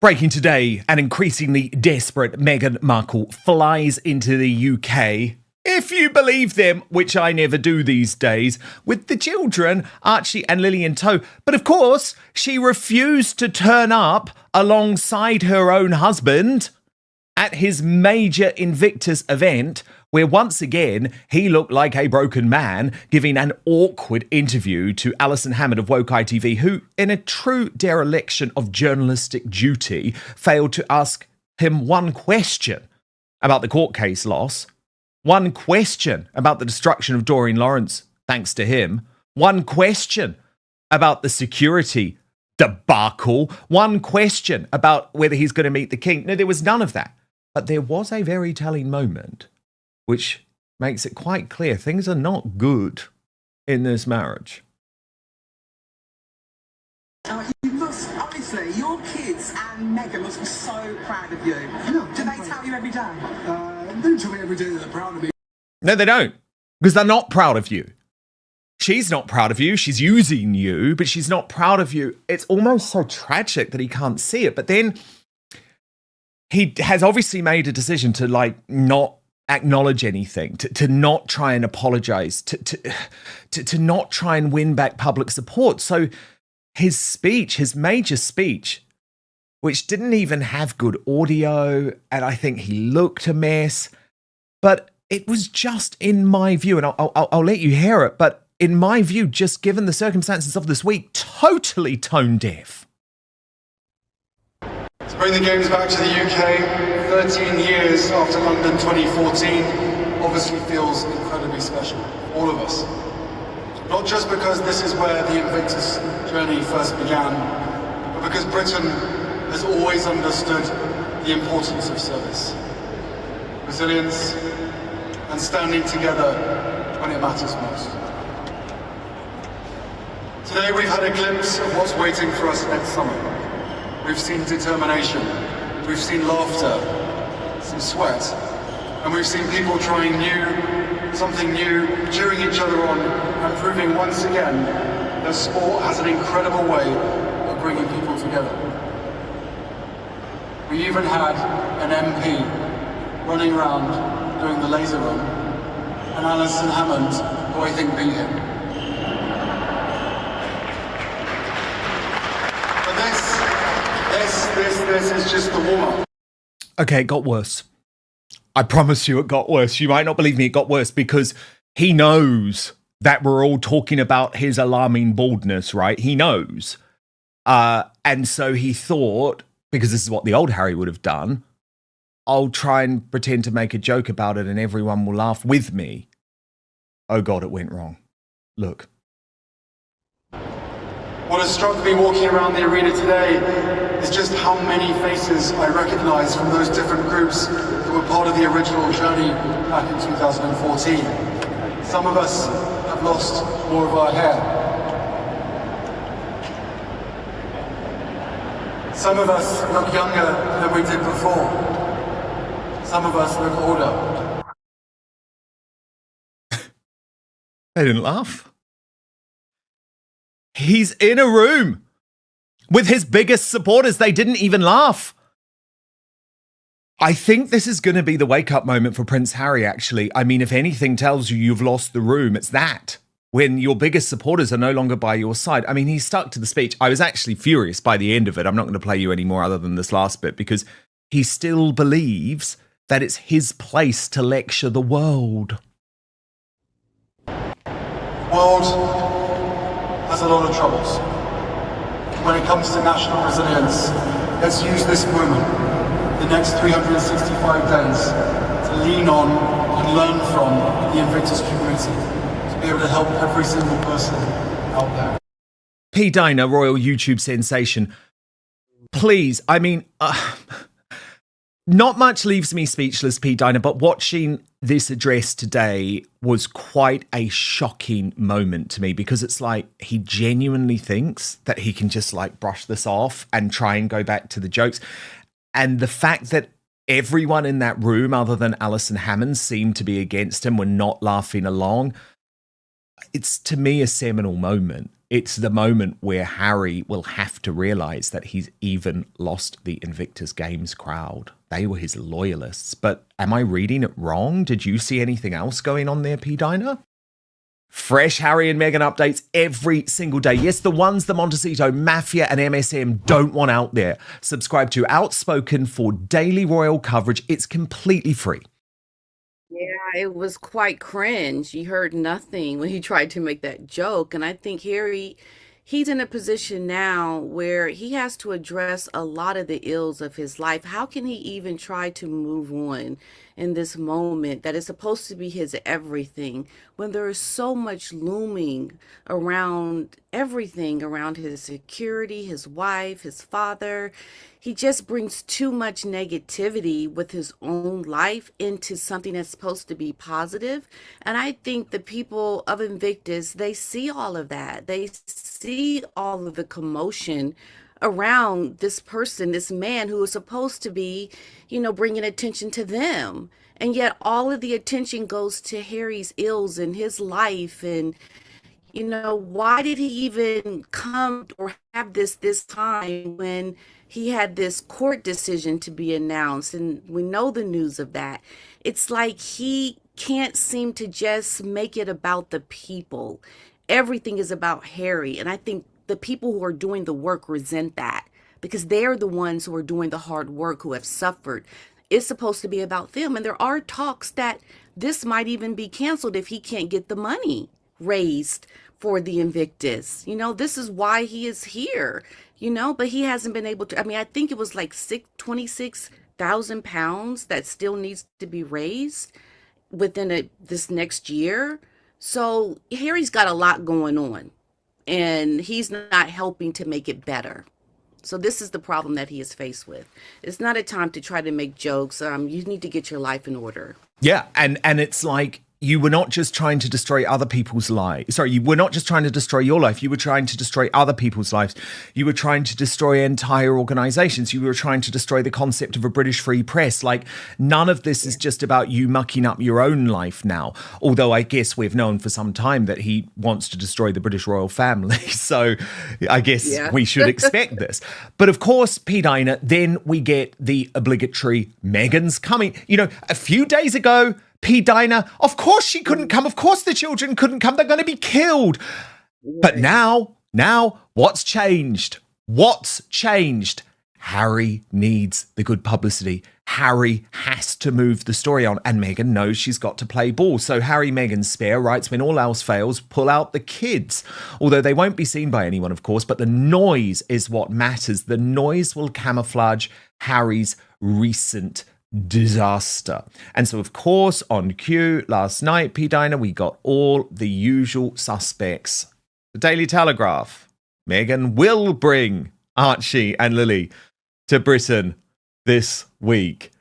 Breaking today, an increasingly desperate Meghan Markle flies into the UK, if you believe them, which I never do these days, with the children, Archie and Lily in tow. But of course, she refused to turn up alongside her own husband at his major Invictus event, where once again, he looked like a broken man, giving an awkward interview to Alison Hammond of Woke ITV, who, in a true dereliction of journalistic duty, failed to ask him one question about the court case loss, one question about the destruction of Doreen Lawrence, thanks to him, one question about the security debacle, one question about whether he's going to meet the king. No, there was none of that. But there was a very telling moment which makes it quite clear things are not good in this marriage. You must, honestly, your kids and Meghan must be so proud of you. No, do they tell you every day? They don't tell me every day that they're proud of me. No, they don't, because they're not proud of you. She's not proud of you. She's using you, but she's not proud of you. It's almost so tragic that he can't see it. But then he has obviously made a decision to not acknowledge anything, to not try and apologize, to not try and win back public support. So his speech, his major speech, which didn't even have good audio, and I think he looked a mess, but it was just, in my view, and I'll let you hear it, but in my view, just given the circumstances of this week, totally tone deaf. To bring the Games back to the UK 13 years after London 2014 obviously feels incredibly special, all of us. Not just because this is where the Invictus journey first began, but because Britain has always understood the importance of service, resilience, and standing together when it matters most. Today we've had a glimpse of what's waiting for us next summer. We've seen determination, we've seen laughter, some sweat, and we've seen people trying something new, cheering each other on, and proving once again that sport has an incredible way of bringing people together. We even had an MP running around doing the laser run, and Alison Hammond, who I think beat him. This is just the warm-up. Okay, it got worse. I promise you it got worse. You might not believe me, it got worse because he knows that we're all talking about his alarming baldness, right? He knows. And so he thought, because this is what the old Harry would have done, I'll try and pretend to make a joke about it and everyone will laugh with me. Oh God, it went wrong. Look. What has struck me walking around the arena today is just how many faces I recognise from those different groups that were part of the original journey back in 2014. Some of us have lost more of our hair. Some of us look younger than we did before. Some of us look older. They didn't laugh. He's in a room with his biggest supporters. They didn't even laugh. I think this is going to be the wake-up moment for Prince Harry, actually. I mean, if anything tells you you've lost the room, it's that. When your biggest supporters are no longer by your side. I mean, he stuck to the speech. I was actually furious by the end of it. I'm not going to play you any more other than this last bit, because he still believes that it's his place to lecture the world. World has a lot of troubles. When it comes to national resilience, let's use this moment, the next 365 days, to lean on and learn from the Invictus community, to be able to help every single person out there. P. Diner, royal YouTube sensation. Please, I mean, not much leaves me speechless, P. Diner, but watching this address today was quite a shocking moment to me, because it's like he genuinely thinks that he can just brush this off and try and go back to the jokes. And the fact that everyone in that room, other than Alison Hammond, seemed to be against him, were not laughing along. It's, to me, a seminal moment. it's the moment where Harry will have to realize that he's even lost the Invictus Games crowd. They were his loyalists. But am I reading it wrong? Did you see anything else going on there, P. Diner? Fresh Harry and Meghan updates every single day. Yes, the ones the Montecito Mafia and MSM don't want out there. Subscribe to Outspoken for daily royal coverage. It's completely free. Yeah, it was quite cringe. You heard nothing when he tried to make that joke. And I think he's in a position now where he has to address a lot of the ills of his life. How can he even try to move on in this moment that is supposed to be his everything when there is so much looming around everything, around his security, his wife, his father? He just brings too much negativity with his own life into something that's supposed to be positive. And I think the people of Invictus, they see all of that. They see all of the commotion around this person, this man who is supposed to be, bringing attention to them. And yet all of the attention goes to Harry's ills and his life. And why did he even come or have this time when he had this court decision to be announced? And we know the news of that. It's like he can't seem to just make it about the people. Everything is about Harry. And I think the people who are doing the work resent that because they're the ones who are doing the hard work, who have suffered. It's supposed to be about them. And there are talks that this might even be canceled if he can't get the money raised for the Invictus. This is why he is here, but he hasn't been able to. I mean, I think it was like £26,000 that still needs to be raised within this next year. So Harry's got a lot going on and he's not helping to make it better. So this is the problem that he is faced with. It's not a time to try to make jokes. You need to get your life in order. Yeah, and it's like you were not just trying to destroy other people's lives. Sorry, you were not just trying to destroy your life. You were trying to destroy other people's lives. You were trying to destroy entire organizations. You were trying to destroy the concept of a British free press. Like, none of this is just about you mucking up your own life now. Although I guess we've known for some time that he wants to destroy the British royal family. So I guess we should expect this. But of course, P. Diner, then we get the obligatory Meghan's coming. A few days ago, P. Diner, of course she couldn't come. Of course the children couldn't come. They're going to be killed. But now, what's changed? What's changed? Harry needs the good publicity. Harry has to move the story on. And Meghan knows she's got to play ball. So Harry, Meghan's spare, writes, when all else fails, pull out the kids. Although they won't be seen by anyone, of course. But the noise is what matters. The noise will camouflage Harry's recent disaster. And so, of course, on cue last night, P. Diner, we got all the usual suspects. The Daily Telegraph. Meghan will bring Archie and Lily to Britain this week.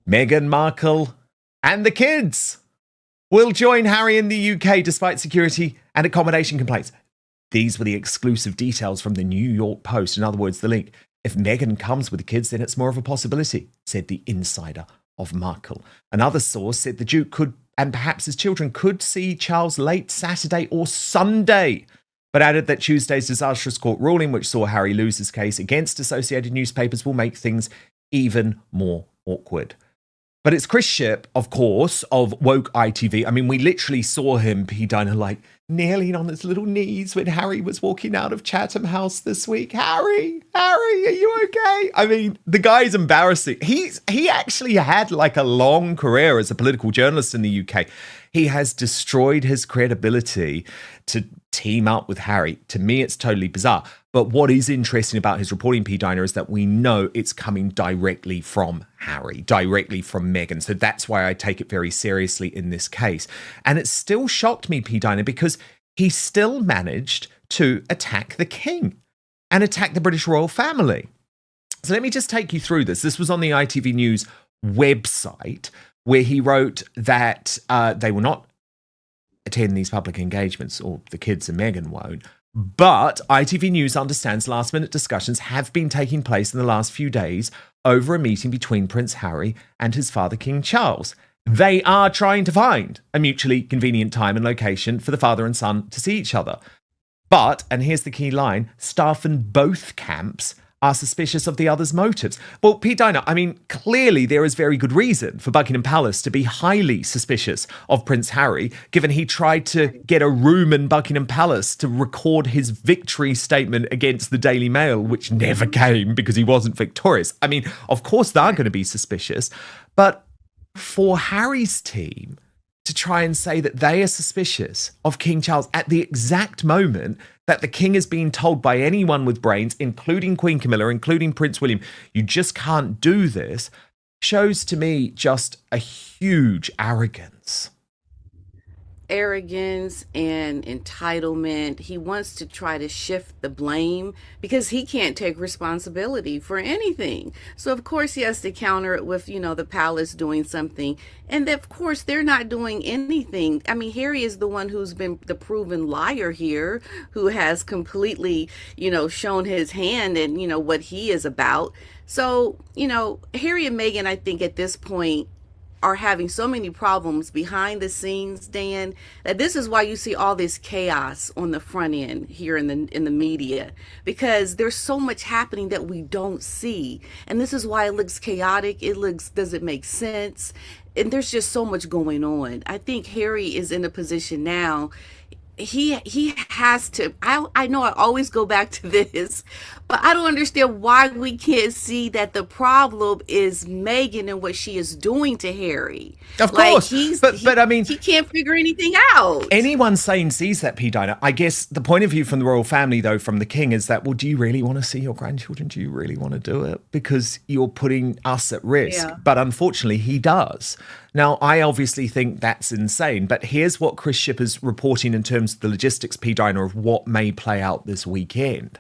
Meghan Markle and the kids will join Harry in the UK despite security and accommodation complaints. These were the exclusive details from the New York Post. In other words, the link. If Meghan comes with the kids, then it's more of a possibility, said the insider of Markle. Another source said the Duke could, and perhaps his children, could see Charles late Saturday or Sunday, but added that Tuesday's disastrous court ruling, which saw Harry lose his case against Associated Newspapers, will make things even more awkward. But it's Chris Shipp, of course, of Woke ITV. I mean, we literally saw him, P. Diner, like kneeling on his little knees when Harry was walking out of Chatham House this week. Harry, are you okay? I mean, the guy's embarrassing. He actually had like a long career as a political journalist in the UK. He has destroyed his credibility to team up with Harry. To me, it's totally bizarre. But what is interesting about his reporting, P. Diner, is that we know it's coming directly from Harry, directly from Meghan. So that's why I take it very seriously in this case. And it still shocked me, P. Diner, because he still managed to attack the king and attack the British royal family. So let me just take you through this. This was on the ITV News website, where he wrote that they will not attend these public engagements, or the kids and Meghan won't. But ITV News understands last-minute discussions have been taking place in the last few days over a meeting between Prince Harry and his father, King Charles. They are trying to find a mutually convenient time and location for the father and son to see each other. But, and here's the key line, staff in both camps are suspicious of the other's motives. Well, Pete Diner, I mean, clearly there is very good reason for Buckingham Palace to be highly suspicious of Prince Harry, given he tried to get a room in Buckingham Palace to record his victory statement against the Daily Mail, which never came because he wasn't victorious. I mean, of course they're going to be suspicious, but for Harry's team to try and say that they are suspicious of King Charles at the exact moment that the king is being told by anyone with brains, including Queen Camilla, including Prince William, you just can't do this, shows to me just a huge arrogance. Arrogance and entitlement. He wants to try to shift the blame because he can't take responsibility for anything. So of course he has to counter it with, the palace doing something. And of course they're not doing anything. I mean, Harry is the one who's been the proven liar here, who has completely, shown his hand and, what he is about. So, Harry and Meghan, I think at this point, are having so many problems behind the scenes, Dan, that this is why you see all this chaos on the front end here in the media, because there's so much happening that we don't see. And this is why it looks chaotic. Doesn't make sense. And there's just so much going on. I think Harry is in a position now. He has to. I know I always go back to this, but I don't understand why we can't see that the problem is Meghan and what she is doing to Harry. Of course, but I mean, he can't figure anything out. Anyone sane sees that, P. Diner. I guess the point of view from the royal family, though, from the king, is that, well, do you really want to see your grandchildren? Do you really want to do it? Because you're putting us at risk. Yeah. But unfortunately, he does. Now, I obviously think that's insane, but here's what Chris Shipper's reporting in terms of the logistics, P. Diner, of what may play out this weekend.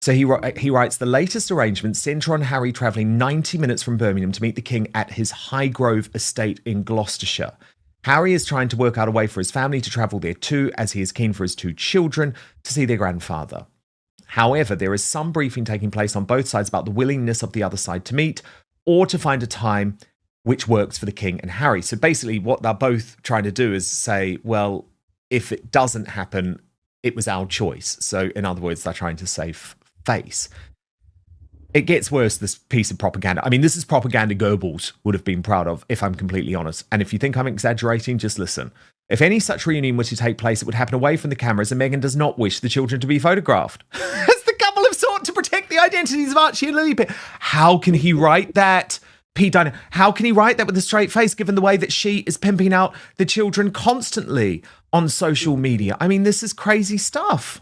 So he writes, the latest arrangements centre on Harry travelling 90 minutes from Birmingham to meet the king at his Highgrove estate in Gloucestershire. Harry is trying to work out a way for his family to travel there too, as he is keen for his two children to see their grandfather. However, there is some briefing taking place on both sides about the willingness of the other side to meet or to find a time which works for the king and Harry. So basically what they're both trying to do is say, well, if it doesn't happen, it was our choice. So in other words, they're trying to save face. It gets worse, this piece of propaganda. I mean, this is propaganda Goebbels would have been proud of, if I'm completely honest. And if you think I'm exaggerating, just listen. If any such reunion were to take place, it would happen away from the cameras, and Meghan does not wish the children to be photographed. As the couple have sought to protect the identities of Archie and Lily. How can he write that? Pete Diner, how can he write that with a straight face, given the way that she is pimping out the children constantly on social media? I mean, this is crazy stuff.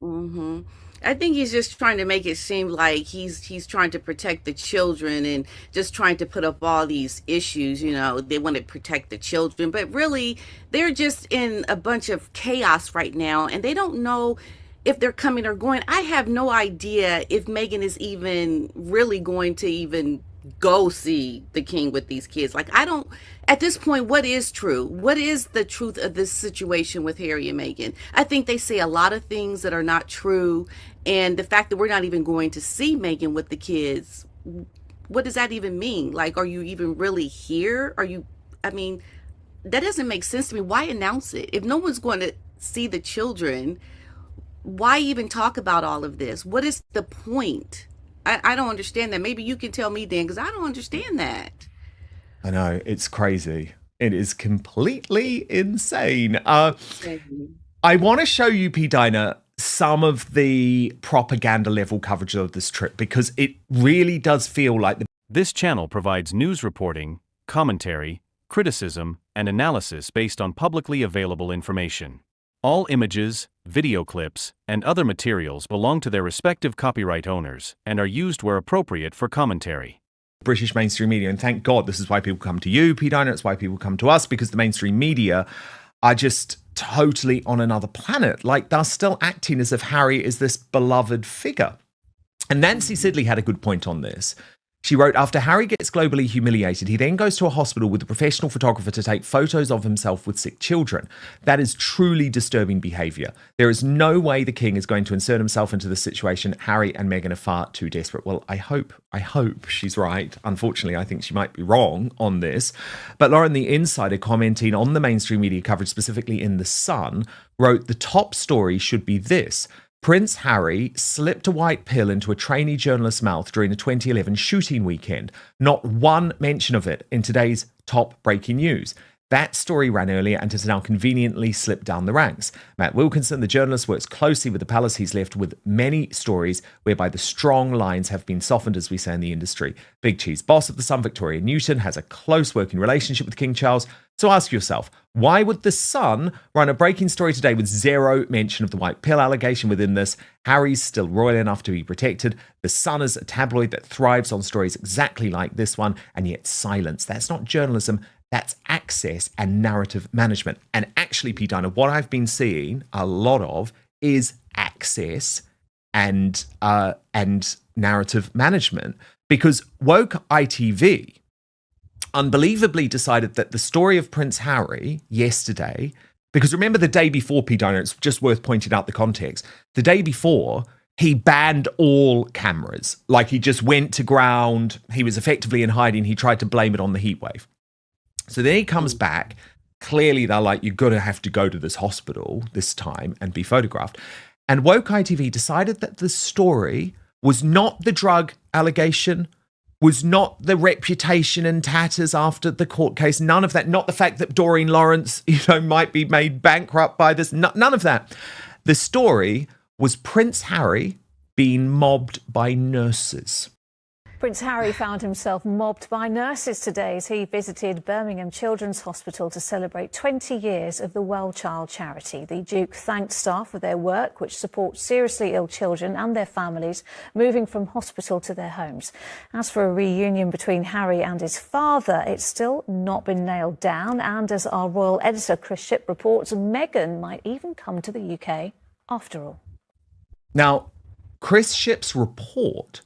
Mm-hmm. I think he's just trying to make it seem like he's trying to protect the children and just trying to put up all these issues. They want to protect the children, but really they're just in a bunch of chaos right now, and they don't know if they're coming or going. I have no idea if Meghan is even really going to even go see the king with these kids. Like, I don't, at this point, what is true? What is the truth of this situation with Harry and Meghan? I think they say a lot of things that are not true. And the fact that we're not even going to see Meghan with the kids, what does that even mean? Like, are you even really here? I mean, that doesn't make sense to me. Why announce it? If no one's going to see the children, why even talk about all of this? What is the point? I don't understand that. Maybe you can tell me, Dan, because I don't understand that. I know, it's crazy. It is completely insane. I want to show you, P. Diner, some of the propaganda level coverage of this trip, because it really does feel like This channel provides news reporting, commentary, criticism, and analysis based on publicly available information. All images, video clips, and other materials belong to their respective copyright owners and are used where appropriate for commentary. British mainstream media, and thank God this is why people come to you, P. Diner, it's why people come to us, because the mainstream media are just totally on another planet. Like, they're still acting as if Harry is this beloved figure. And Nancy Sidley had a good point on this. She wrote, after Harry gets globally humiliated, he then goes to a hospital with a professional photographer to take photos of himself with sick children. That is truly disturbing behaviour. There is no way the king is going to insert himself into this situation. Harry and Meghan are far too desperate. Well, I hope she's right. Unfortunately, I think she might be wrong on this. But Lauren, the insider, commenting on the mainstream media coverage, specifically in The Sun, wrote, the top story should be this. Prince Harry slipped a white pill into a trainee journalist's mouth during the 2011 shooting weekend. Not one mention of it in today's top breaking news. That story ran earlier and has now conveniently slipped down the ranks. Matt Wilkinson, the journalist, works closely with the palace. He's left with many stories whereby the strong lines have been softened, as we say in the industry. Big Cheese boss of The Sun, Victoria Newton, has a close working relationship with King Charles. So ask yourself, why would The Sun run a breaking story today with zero mention of the white pill allegation within this? Harry's still royal enough to be protected. The Sun is a tabloid that thrives on stories exactly like this one, and yet silence. That's not journalism. That's access and narrative management. And actually, P. Dinah, what I've been seeing a lot of is access and narrative management, because woke ITV unbelievably decided that the story of Prince Harry yesterday, because remember the day before, P. Dinah, it's just worth pointing out the context. The day before, he banned all cameras. Like, he just went to ground. He was effectively in hiding. He tried to blame it on the heat wave. So then he comes back. Clearly, they're like, you're going to have to go to this hospital this time and be photographed. And woke ITV decided that the story was not the drug allegation, was not the reputation and tatters after the court case. None of that. Not the fact that Doreen Lawrence, might be made bankrupt by this. None of that. The story was Prince Harry being mobbed by nurses. Prince Harry found himself mobbed by nurses today as he visited Birmingham Children's Hospital to celebrate 20 years of the Well Child charity. The Duke thanked staff for their work, which supports seriously ill children and their families moving from hospital to their homes. As for a reunion between Harry and his father, it's still not been nailed down. And as our royal editor Chris Shipp reports, Meghan might even come to the UK after all. Now, Chris Shipp's report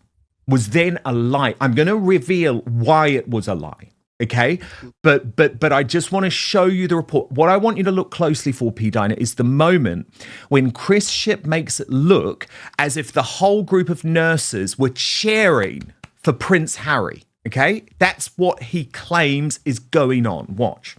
was then a lie. I'm going to reveal why it was a lie, okay? But I just want to show you the report. What I want you to look closely for, P. Dinah, is the moment when Chris Shipp makes it look as if the whole group of nurses were cheering for Prince Harry, okay? That's what he claims is going on. Watch.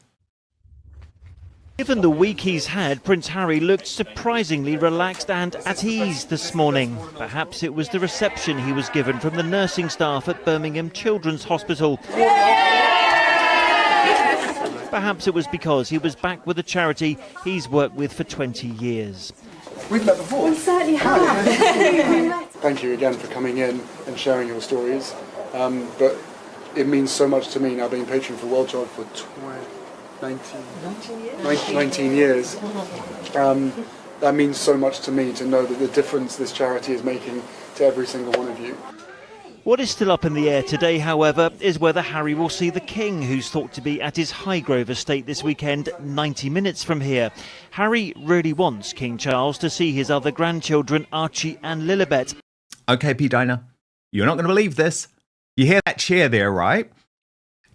Given the week he's had, Prince Harry looked surprisingly relaxed and at ease this morning. Perhaps it was the reception he was given from the nursing staff at Birmingham Children's Hospital. Perhaps it was because he was back with a charity he's worked with for 20 years. We've met before. We certainly have. Thank you again for coming in and sharing your stories. But it means so much to me now being patron for Well Child for 19 years. That means so much to me to know that the difference this charity is making to every single one of you. What is still up in the air today, however, is whether Harry will see the King, who's thought to be at his Highgrove estate this weekend, 90 minutes from here. Harry really wants King Charles to see his other grandchildren, Archie and Lilibet. Okay, P. Dinah, you're not going to believe this. You hear that cheer there, right?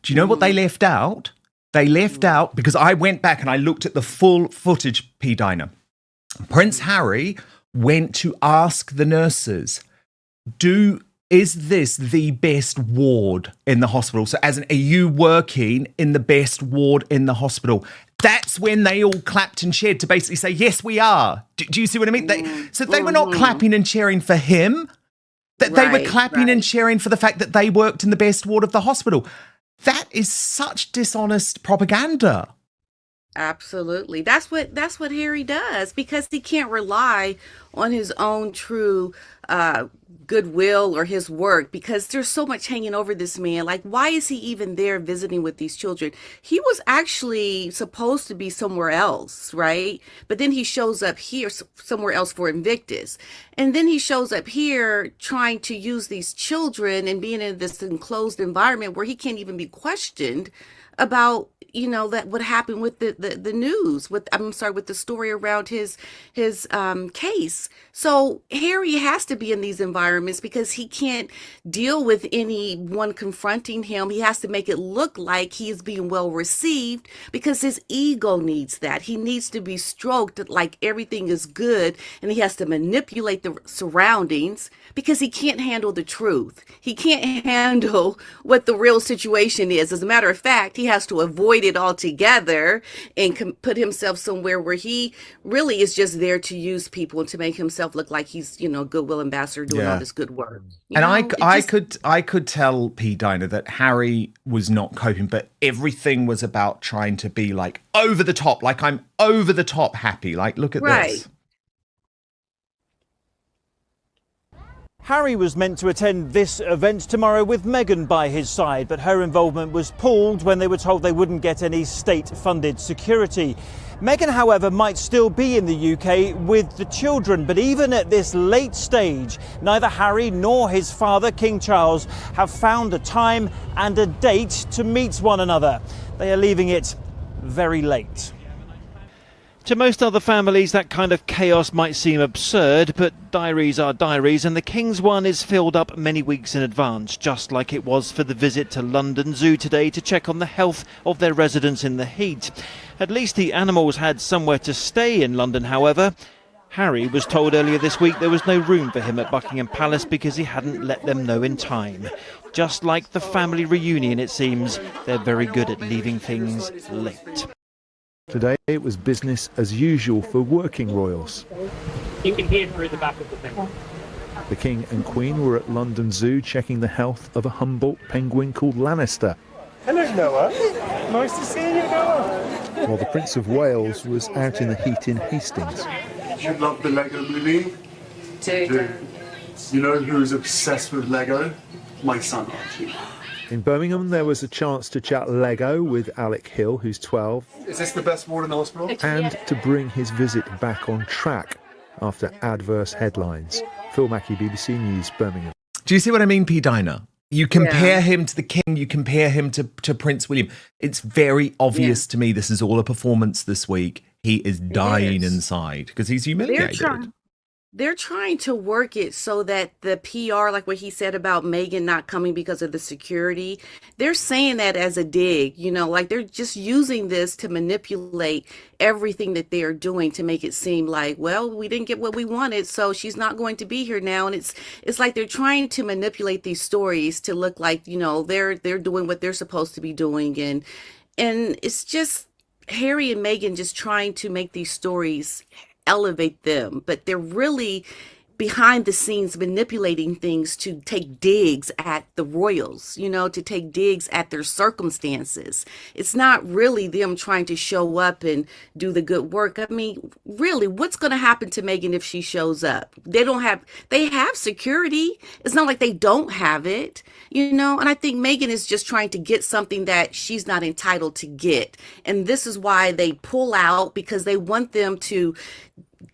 Do you know what they left out? They left out, because I went back and I looked at the full footage, P. Dinah. Prince Harry went to ask the nurses, is this the best ward in the hospital? So are you working in the best ward in the hospital? That's when they all clapped and cheered to basically say, yes, we are. Do you see what I mean? They were not clapping and cheering for him. They were clapping and cheering for the fact that they worked in the best ward of the hospital. That is such dishonest propaganda. Absolutely. That's what Harry does, because he can't rely on his own true goodwill or his work, because there's so much hanging over this man. Like, why is he even there visiting with these children? He was actually supposed to be somewhere else, right? But then he shows up here somewhere else for Invictus. And then he shows up here trying to use these children and being in this enclosed environment where he can't even be questioned about that what happened with the news with, I'm sorry, with the story around his case. So Harry has to be in these environments because he can't deal with anyone confronting him. He has to make it look like he is being well received because his ego needs that. He needs to be stroked like everything is good, and he has to manipulate the surroundings because he can't handle the truth. He can't handle what the real situation is. As a matter of fact, he has to avoid it altogether and put himself somewhere where he really is just there to use people and to make himself look like he's, goodwill ambassador doing all this good work. And I could tell P. Dinah that Harry was not coping, but everything was about trying to be like over the top, like I'm over the top happy. Like, look at this. Harry was meant to attend this event tomorrow with Meghan by his side, but her involvement was pulled when they were told they wouldn't get any state-funded security. Meghan, however, might still be in the UK with the children, but even at this late stage, neither Harry nor his father, King Charles, have found a time and a date to meet one another. They are leaving it very late. To most other families, that kind of chaos might seem absurd, but diaries are diaries, and the King's one is filled up many weeks in advance, just like it was for the visit to London Zoo today to check on the health of their residents in the heat. At least the animals had somewhere to stay in London, however. Harry was told earlier this week there was no room for him at Buckingham Palace because he hadn't let them know in time. Just like the family reunion, it seems, they're very good at leaving things late. Today it was business as usual for working royals. You can hear through the back of the thing. The King and Queen were at London Zoo checking the health of a Humboldt penguin called Lannister. Hello, Noah. Nice to see you, Noah. While the Prince of Wales was out in the heat in Hastings. You love the Lego movie? Do. You know who's obsessed with Lego? My son, Archie. In Birmingham, there was a chance to chat Lego with Alec Hill, who's 12. Is this the best ward in the hospital? And to bring his visit back on track after adverse headlines. Phil Mackey, BBC News, Birmingham. Do you see what I mean, P. Dinah? You compare him to the King, you compare him to Prince William. It's very obvious to me this is all a performance this week. He is dying inside because he's humiliated. They're trying to work it so that the PR, like what he said about Meghan not coming because of the security, they're saying that as a dig, like they're just using this to manipulate everything that they're doing to make it seem like, well, we didn't get what we wanted, so she's not going to be here now. And it's like they're trying to manipulate these stories to look like, they're doing what they're supposed to be doing. And it's just Harry and Meghan just trying to make these stories elevate them, but they're really behind the scenes manipulating things to take digs at the royals, to take digs at their circumstances. It's not really them trying to show up and do the good work. I mean, really, what's going to happen to Meghan if she shows up? They have security. It's not like they don't have it, and I think Meghan is just trying to get something that she's not entitled to get. And this is why they pull out, because they want them to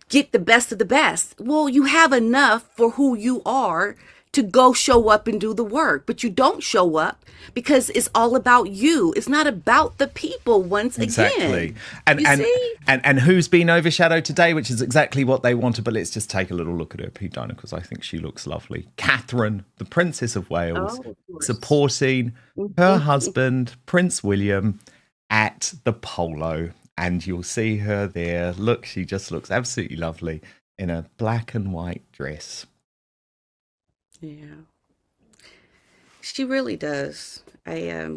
get the best of the best. Well, you have enough for who you are to go show up and do the work, but you don't show up because it's all about you. It's not about the people once exactly. again. And who's been overshadowed today, which is exactly what they wanted. But let's just take a little look at her, P. Dinah, because I think she looks lovely. Catherine, the Princess of Wales, supporting her husband, Prince William, at the polo. And you'll see her there. Look, she just looks absolutely lovely in a black and white dress. Yeah, she really does. I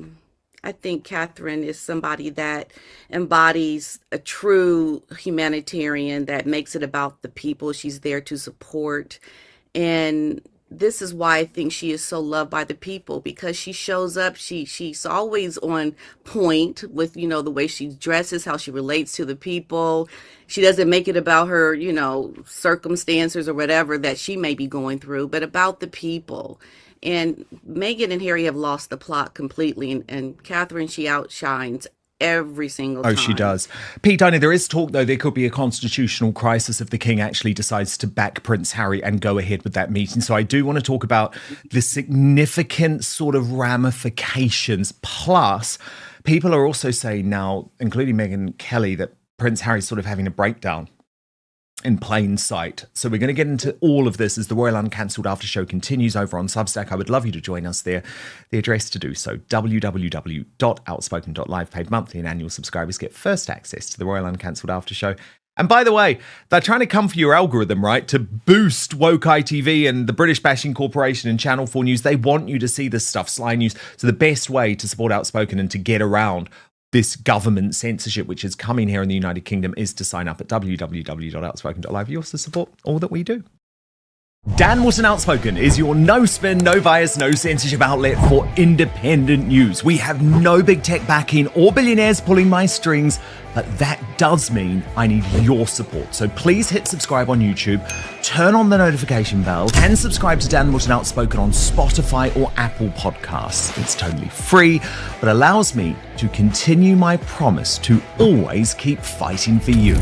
think Catherine is somebody that embodies a true humanitarian that makes it about the people she's there to support. And this is why I think she is so loved by the people, because she shows up. She's always on point with, the way she dresses, how she relates to the people. She doesn't make it about her, circumstances or whatever that she may be going through, but about the people. And Meghan and Harry have lost the plot completely. And Catherine, she outshines every single time. Oh, she does. Pete Dinah, there is talk, though, there could be a constitutional crisis if the King actually decides to back Prince Harry and go ahead with that meeting. So I do want to talk about the significant sort of ramifications, plus People are also saying now, including Meghan Kelly, that Prince Harry's sort of having a breakdown in plain sight. So we're going to get into all of this as the Royal Uncancelled After Show continues over on Substack. I would love you to join us there. The address to do so, www.outspoken.live. Paid monthly and annual subscribers get first access to the Royal Uncancelled After Show. And by the way, they're trying to come for your algorithm, right? To boost Woke ITV and the British Bashing Corporation and Channel 4 News. They want you to see this stuff, Sly News. So the best way to support Outspoken and to get around this government censorship, which is coming here in the United Kingdom, is to sign up at www.outspoken.live. You also support all that we do. Dan Wootton Outspoken is your no spin, no bias, no censorship outlet for independent news. We have no big tech backing or billionaires pulling my strings, but that does mean I need your support. So please hit subscribe on YouTube, turn on the notification bell, and subscribe to Dan Wootton Outspoken on Spotify or Apple Podcasts. It's totally free, but allows me to continue my promise to always keep fighting for you.